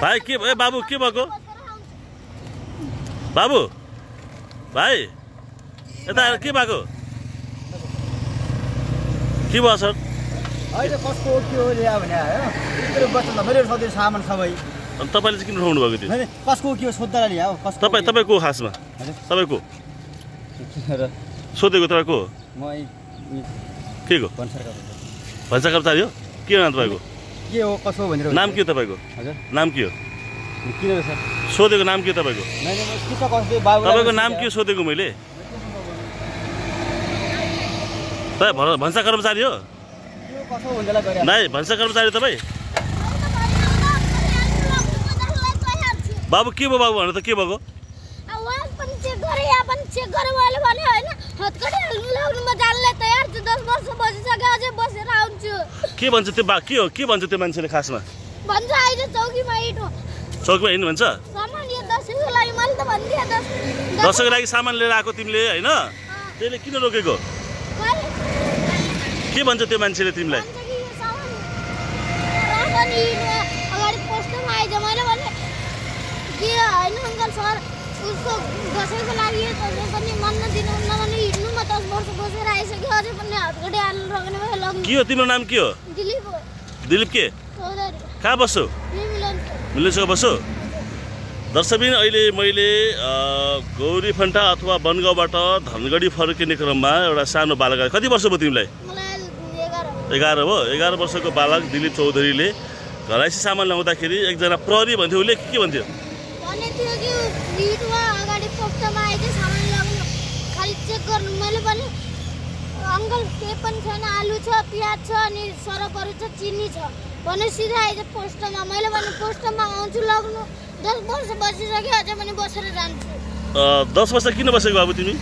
भाइ के ए बाबु के भएको बाबु भाइ यता के भएको के भयो सर अहिले कसको के हो ल्या भने आयो मेरो बच्चा मेरो सधैँ सामान सबै अनि तपाईले चाहिँ किन उठाउनु भएको थियो कसको के हो सोध्दा ल्या हो कसको तपाईको खासमा तपाईको सोधेको तपाईको म के को भन्सा कर्मचारी हो के नाम तपाईको के हो कसो भनेर नाम के हो तपाईको हजुर नाम के हो किन हो सर सोधेको नाम के हो तपाईको हैन म के त कसले बाबु तपाईको नाम के हो सोधेको मैले तपाई भन्सा कर्मचारी हो कसो भन्दैला गरे नाइ भन्सा कर्मचारी तपाई बाबु के भयो बाबु भन्नु त के भएको आवाज पनि चेक गरे या पनि चेक गरे मैले भने हैन हतकडी लाग्नु म जान्ने तयार छु 10 वर्ष बसिसक्यो अझै बसेर आउँछु के भन्छ त्यो के भन्छ त्यो मान्छेले खासमा भन्छ आइज चौकीमा हिँड्नु चौकीमा हिँड्नु भन्छ सामान यो 10 को लागि मैले त भन्दिए 10 को लागि सामान लिएर आको तिमीले हैन त्यसले किन रोकेको के भन्छ त्यो मान्छेले तिमीलाई अगाडि पोस्टमा आइज मैले भने के हैन अंकल सर उसको दसैँको लागि पनि मन नदिनुहुन्न भने हिँड्नु म 10 वर्ष बसेर आइसक्यो अझै पनि हतकडी हाल्नु रोक्ने भए लग्नु के हो तिम्रो नाम के हो दिलीप हो दिलीप के चौधरी कहाँ बस्छौ मिलेन्सको बस्छौ दर्शकबिन अहिले मैले गौरीफन्टा अथवा बनगाउँबाट धनगढी फर्किने क्रममा एउटा सानो बालक कति वर्ष भयो तिमीलाई मलाई 11 हो 11 वर्षको बालक दिलीप चौधरीले घरैसी सामान ल्याउँदाखेरि एकजना प्रहरी भन्थ्यो उसले के भन्थ्यो भने थियो कि लिटमा अगाडि पोस्टमा आइज सामान ल्याउनु खाली चेक गर्नु मैले पनि अंकल के पनि छैन आलु छ प्याज छ अनि सरपहरु छ चिनी छ भने सिधा आइज पोस्टमा मैले भने पोस्टमा आउँछु लाग्नु 10 वर्ष बसिसक्यो अझै पनि बसेर जान्छु 10 वर्ष किन बसेको बाबु तिमी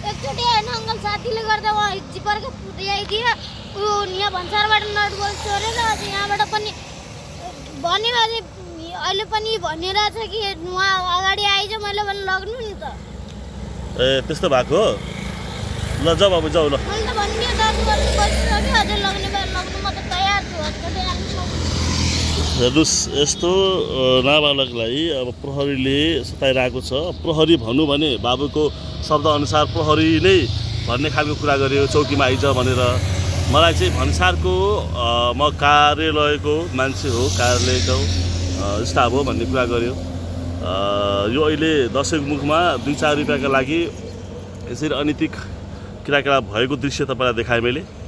एकचोटि हैन अंकल साथीले गर्दा व जिपरको पुर्याइदिए उ यहाँ भन्सारबाट नट बोल चोरेर अझै यहाँबाट पनि भन्यो अझै अहिले पनि भनिरहेछ कि नुवा अगाडि आइज मैले भने लग्नु नि त ए त्यस्तो भएको हो ल जाऊ बाबु जाऊ ल मैले त भन्दिए 10 वर्ष बसिसक्यो अझै लग्ने भए लग्नु म त तयार छु हतकडी हाल्नु हेर्नुस् यस्तो नाबालकलाई अब प्रहरीले सताइरहेको छ प्रहरी भन्नु भने बाबुको शब्दअनुसार प्रहरी नै भन्ने खालको कुरा गर्यो चौकीमा आइज भनेर मलाई चाहिँ भन्सारको म कार्यालयको मान्छे हो कार्यालयको स्टाफ हो भन्ने कुरा गर्यो यो अहिले दशैँको मुखमा 2-4 रुपैयाँका लागि यसरी अनैतिक किराकेला भएको दृश्य तपाईलाई देखाएँ मैले।